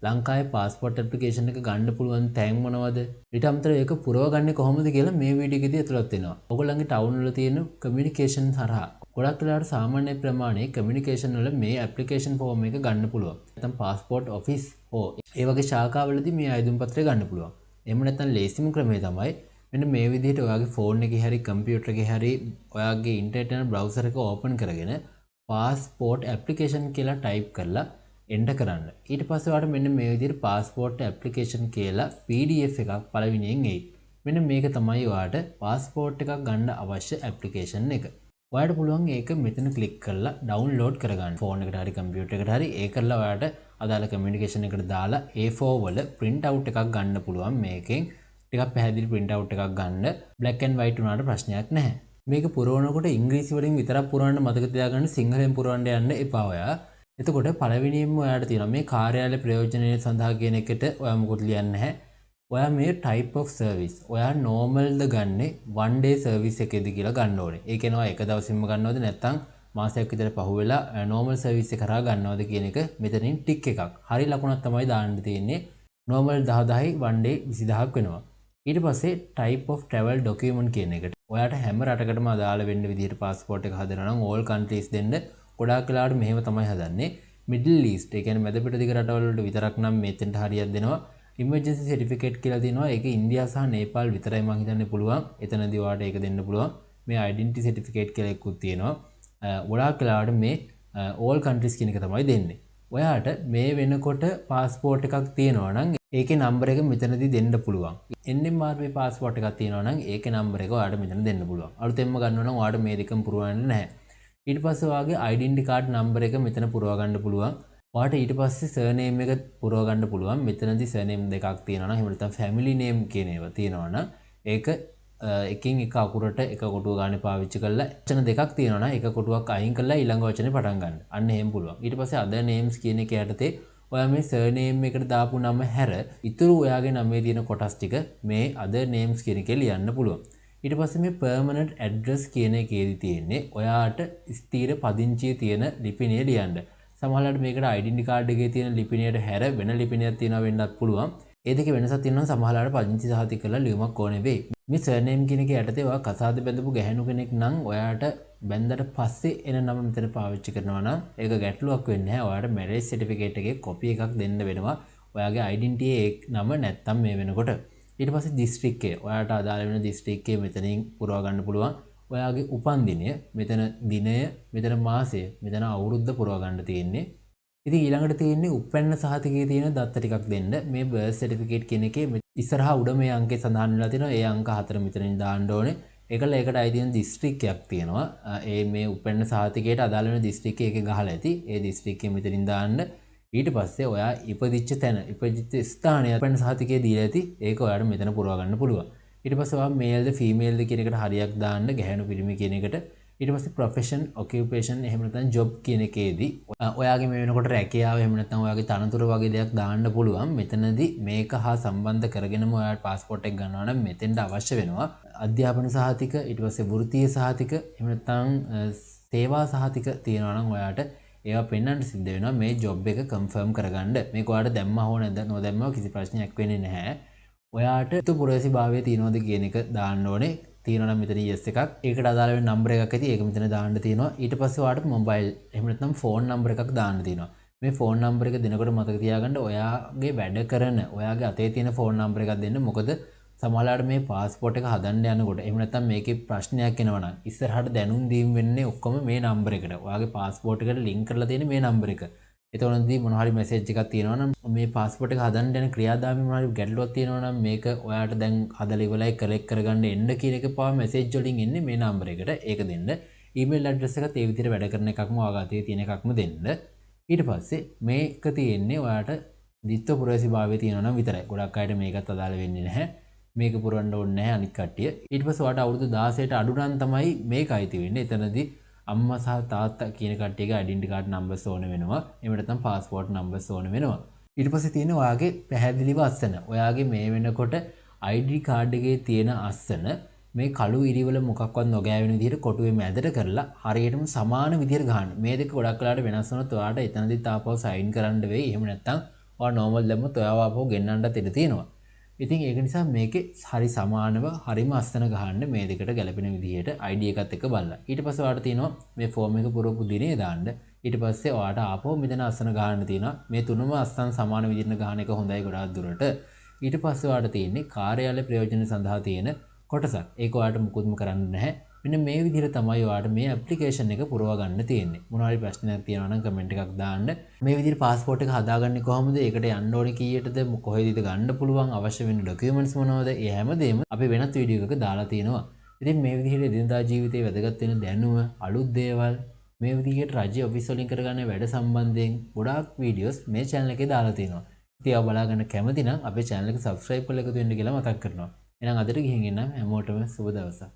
ලංකාවේ passport application එක ගන්න පුළුවන් තැන් මොනවද? ඊට අමතරව ඒක පුරවගන්නේ කොහොමද කියලා මේ වීඩියෝ එකේදී ඇතුළත් වෙනවා. ඔයගොල්ලන්ගේ ටවුන් වල තියෙන කමියුනිකේෂන් හරහා ගොඩක් වෙලාවට සාමාන්‍ය ප්‍රමාණයේ කමියුනිකේෂන් වල මේ ඇප්ලිකේෂන් ෆෝම් එක ගන්න පුළුවන්. නැත්නම් පාස්පෝර්ට් ඔෆිස් හෝ ඒ වගේ ශාඛාවලදී මේ ආයුධම් පත්‍රය ගන්න පුළුවන්. එහෙම නැත්නම් ලේසිම ක්‍රමය තමයි මෙන්න මේ විදිහට ඔයාගේ ෆෝන් එකේ හරි කම්පියුටර් එකේ හරි ඔයාගේ ඉන්ටර්නෙට් බ්‍රවුසර් එක ඕපන් කරගෙන පාස්පෝර්ට් ඇප්ලිකේෂන් කියලා ටයිප් කරලා එන්ටර් කරන්න. ඊට පස්සේ ඔයාලට මෙන්න මේ විදිහට පාස්පෝර්ට් ඇප්ලිකේෂන් කියලා PDF එකක් පළවෙනියෙන් එයි. මෙන්න මේක තමයි ඔයාලට පාස්පෝර්ට් එකක් ගන්න අවශ්‍ය ඇප්ලිකේෂන් එක. ඔයාලට පුළුවන් ඒක මෙතන ක්ලික් කරලා ඩවුන්ලෝඩ් කරගන්න. ෆෝන් එකට හරි කම්පියුටර් එකට හරි ඒ කරලා ඔයාලට අදාළ කමියුනිකේෂන් එකට දාලා A4 වල print out එකක් ගන්න පුළුවන්. මේකෙන් ටිකක් පැහැදිලි print out එකක් ගන්න. black and white උනාට ප්‍රශ්නයක් නැහැ. මේක පුරවනකොට ඉංග්‍රීසි වලින් විතරක් පුරවන්න මතක තියාගන්න, සිංහලෙන් පුරවන්න යන්න එපා ඔයා. එතකොට පළවෙනියෙන්ම ඔයාලට තියෙනවා මේ කාර්යාලය ප්‍රයෝජනය සඳහා කියන එකට ඔයා මොකුත් ලියන්නේ නැහැ. ඔයා මේ type of service ඔයා normal ද ගන්නෙ one day service එකේද කියලා ගන්න ඕනේ. ඒ කියනවා එක දවසින්ම ගන්නවද නැත්නම් මාසයක් විතර පහුවෙලා normal service එක කරා ගන්නවද කියන එක මෙතනින් ටික් එකක්. හරි ලකුණක් තමයි දාන්න තියෙන්නේ. normal 10,000යි one day 20000ක් වෙනවා. ඊට පස්සේ type of travel document කියන එකට ඔයාට හැම රටකටම අදාළ වෙන්න විදිහට passport එක හදනවා නම් all countries දෙන්න ගොඩාක් වෙලාවට මෙහෙම තමයි හදන්නේ. Middle East ඒ කියන්නේ මැද පිටදිග රටවල් වලට විතරක් නම් මෙතෙන්ට හරියක් දෙනවා. Emergency certificate කියලා දෙනවා. ඒක ඉන්දියා සහ නේපාල් විතරයි මම හිතන්නේ පුළුවන්. එතනදී ඔයාලට ඒක දෙන්න පුළුවන්. මේ identity certificate කියලා එකකුත් තියෙනවා. ගොඩාක් වෙලාවට මේ all countries කියන එක තමයි දෙන්නේ. ඔයාට මේ වෙනකොට passport එකක් තියෙනවා නම් ඒකේ නම්බර එක මෙතනදී දෙන්න පුළුවන්. NMR passport එකක් තියෙනවා නම් ඒකේ නම්බර එක ඔයාලට මෙතන දෙන්න පුළුවන්. අලුතෙන්ම ගන්නවා නම් ඔයාලට මේ දෙකම පුරවන්න නැහැ. ඊට පස්සේ ඔයාගේ identity card නම්බර එක මෙතන පුරව ගන්න පුළුවන්. ඔයාට ඊට පස්සේ surname එක පුරව ගන්න පුළුවන්. මෙතනදී surname දෙකක් තියෙනවා නම් එහෙම නැත්නම් family name කියන ඒවා තියෙනවා නම් ඒක එකින් එක අකුරට එක කොටුව ගන්න පාවිච්චි කරලා වචන දෙකක් තියෙනවා නම් එක කොටුවක් අයින් කරලා ඊළඟ වචනේ පටන් ගන්න. අන්න එහෙම පුළුවන්. ඊට පස්සේ other names කියන එක යටතේ ඔයා මේ surname එකට දාපු නම හැර ඉතුරු ඔයාගේ නමේ තියෙන කොටස් ටික මේ other names කියන එකේ ලියන්න පුළුවන්. ඊට පස්සේ මේ permanent address කියන එකේදී තියෙන්නේ ඔයාට ස්ථිර පදිංචිය තියෙන ලිපිනය ලියන්න. සමහරවිට මේකට identity card එකේ තියෙන ලිපිනයට හැර වෙන ලිපිනයක් තියෙනවා වෙන්නත් පුළුවන්. ඒ දෙකේ වෙනසක් තියෙනවා. සමහරවිට පදිංචි සහතික කරලා ලියුමක් ඕනේ වෙයි. මේ surname කියන එක යටතේ ඔයා කසාද බැඳපු ගැහැණු කෙනෙක් නම් ඔයාට බැඳලා පස්සේ එන නම මෙතන පාවිච්චි කරනවා නම් ඒක ගැටලුවක් වෙන්නේ නැහැ. ඔයාට marriage certificate එකේ copy එකක් දෙන්න වෙනවා. ඔයාගේ identity නම නැත්තම් මේ වෙනකොට. ඊට පස්සේ district එක. ඔයාට අදාළ වෙන district එක මෙතනින් පුරව ගන්න පුළුවන්. ඔයාගේ උපන්දිනය, මෙතන දිනය, මෙතන මාසය, මෙතන අවුරුද්ද පුරව ගන්න තියෙන්නේ. ඉතින් ඊළඟට තියෙන්නේ උපැන්න සහතිකයේ තියෙන දත්ත ටිකක් දෙන්න. මේ birth certificate කියන එකේ ඉස්සරහා උඩ මේ අංකේ සඳහන් වෙලා තියෙනවා. ඒ අංක 4 මෙතනින් දාන්න ඕනේ. ඒකල ඒකට අයිති වෙන දිස්ත්‍රික්කයක් තියෙනවා. ඒ මේ උපැන්න සහතිකයට අදාළ වෙන දිස්ත්‍රික්කය එකේ ගහලා ඇති. ඒ දිස්ත්‍රික්කය මෙතනින් දාන්න. ඊට පස්සේ ඔයා ඉපදිච්ච තැන, ඉපදිච්ච ස්ථානය උපැන්න සහතිකයේ දීලා ඇති. ඒක ඔයාට මෙතන පුරව ගන්න පුළුවන්. ඊට පස්සේ ඔයා මේල්ද ෆීමේල්ද කියන එකට හරියක් දාන්න, ගැහැණු පිරිමි කියන එකට. ඊට පස්සේ profession, occupation එහෙම නැත්නම් job කියන එකේදී ඔයාගේ මේ වෙනකොට රැකියාව එහෙම නැත්නම් ඔයාගේ තනතුර වගේ දෙයක් දාන්න පුළුවන්. මෙතනදී මේක හා සම්බන්ධ කරගෙනම ඔයාට passport එක ගන්නවා නම් මෙතෙන්ට අවශ්‍ය වෙනවා අධ්‍යාපන සහතික, ඊට පස්සේ වෘත්තීය සහතික, එහෙම නැත්නම් සේවා සහතික තියෙනවා නම් ඔයාට ඒවා පෙන්වන්න සිද්ධ වෙනවා මේ job එක confirm කරගන්න. මේක ඔයාට දැම්මා හෝ නැද්ද නොදැම්මා කිසි ප්‍රශ්නයක් වෙන්නේ නැහැ. ඔයාට පුරවැසිභාවය තියෙනවද කියන එක දාන්න ඕනේ. තියෙනවා නම් මෙතන yes එකක්. ඒකට අදාළ වෙන නම්බර එකක් ඇති. ඒක මෙතන දාන්න තියෙනවා. ඊට පස්සේ ඔයාට මොබයිල් එහෙම නැත්නම් ෆෝන් නම්බර එකක් දාන්න තියෙනවා. මේ ෆෝන් නම්බර එක දෙනකොට මතක තියාගන්න ඔයාගේ වැඩ කරන ඔයාගේ අතේ තියෙන ෆෝන් නම්බර එකක් දෙන්න. මොකද සමහරවිට මේ પાස්පෝර්ට් එක හදන්න යනකොට එහෙම නැත්නම් මේකේ ප්‍රශ්නයක් එනවා නම් ඉස්සරහට දැනුම් දීම් වෙන්නේ ඔක්කොම මේ නම්බර එකට. ඔයාගේ પાස්පෝර්ට් එකට ලින්ක් කරලා තියෙන මේ නම්බර එක. එතනදී මොන හරි මැසේජ් එකක් තියෙනවා නම් මේ પાස්පෝර්ට් එක හදන්න යන ක්‍රියාදාමයේ මොන හරි ගැටලුවක් තියෙනවා නම් මේක ඔයාට දැන් හදලා ඉවරයි කලෙක්ට් කරගන්න එන්න කියන එක පාව මැසේජ් වලින් එන්නේ මේ නම්බර එකට. ඒක දෙන්න. ඊමේල් ඇඩ්‍රස් එකත් ඒ විදිහට වැඩ කරන එකක්ම ඔයාගේ තියෙන එකක්ම දෙන්න. ඊට පස්සේ මේක තියෙන්නේ ඔයාට දිත්ව පුරවැසිභාවය තියෙනවා නම් විතරයි. ගොඩක් අයට මේකත් අදාළ වෙන්නේ නැහැ. මේක පුරවන්න ඕනේ නැහැ අනිත් කට්ටිය. ඊට පස්සේ ඔයාට අවුරුදු 16ට අඩු නම් තමයි මේක අයිති වෙන්නේ. එතනදී අම්මා සහ තාත්තා කියන කට්ටියගේ ඩෙන්ටි කාඩ් නම්බර්ස් ඕන වෙනවා. එහෙම නැත්නම් પાස්පෝර්ට් නම්බර්ස් ඕන වෙනවා. ඊට පස්සේ තියෙන ඔයාගේ පැහැදිලිව අස්සන. ඔයාගේ මේ වෙනකොට ID කාඩ් එකේ තියෙන අස්සන මේ කළු ඉරිවල මොකක්වත් නොගෑවෙන විදිහට කොටුවේ මැදට කරලා හරියටම සමාන විදිහට ගන්න. මේ දෙක ගොඩක් වෙලාවට වෙනස් වුණොත් ඔයාට එතනදිත් ආපහු සයින් කරන්න වෙයි. එහෙම නැත්නම් ඔයා නෝමල් දැම්මොත් ඔයාව ආපහු ගෙන්නන්නත් ඉඩ තියෙනවා. ඉතින් ඒක නිසා මේකේ හරි සමානව හරිම අස්තන ගහන්න මේ දෙකට ගැලපෙන විදිහට ID එකත් එක්ක බලලා. ඊට පස්සේ ඔයාලට තියෙනවා මේ ෆෝම් එක පුරවපු දිනේ දාන්න. ඊට පස්සේ ඔයාට ආපහු මෙතන අස්තන ගහන්න තියෙනවා. මේ තුනම අස්තන සමාන විදිහට ගහන එක හොඳයි ගොඩාක් දුරට. ඊට පස්සේ ඔයාලට තියෙන්නේ කාර්යාලය ප්‍රයෝජන සඳහා තියෙන කොටසක්. ඒක ඔයාලට මුකුත්ම කරන්න නැහැ. මෙන්න මේ විදිහට තමයි ඔයාලට මේ ඇප්ලිකේෂන් එක පුරව ගන්න තියෙන්නේ. මොනවා හරි ප්‍රශ්නයක් තියෙනවා නම් කමෙන්ට් එකක් දාන්න. මේ විදිහට පාස්පෝර්ට් එක හදාගන්නේ කොහොමද? ඒකට යන්න ඕනේ කීයටද? කොහෙදද ගන්න පුළුවන්? අවශ්‍ය වෙන ඩොකියුමන්ට්ස් මොනවද? ඒ හැමදේම අපි වෙනත් වීඩියෝ එකක දාලා තියෙනවා. ඉතින් මේ විදිහට එදිනදා ජීවිතේ වැදගත් වෙන දැනුම, අලුත් දේවල් මේ විදිහට රජයේ ඔෆිස් වලින් කරගන්න වැඩ සම්බන්ධයෙන් ගොඩාක් වීඩියෝස් මේ channel එකේ දාලා තියෙනවා. ඉතින් ඔයා බලා ගන්න කැමති නම් අපේ channel එක subscribe කරලා එකතු වෙන්න කියලා මතක් කරනවා. එහෙනම් අදට ගිහින් එන්න හැමෝටම සුබ දවසක්.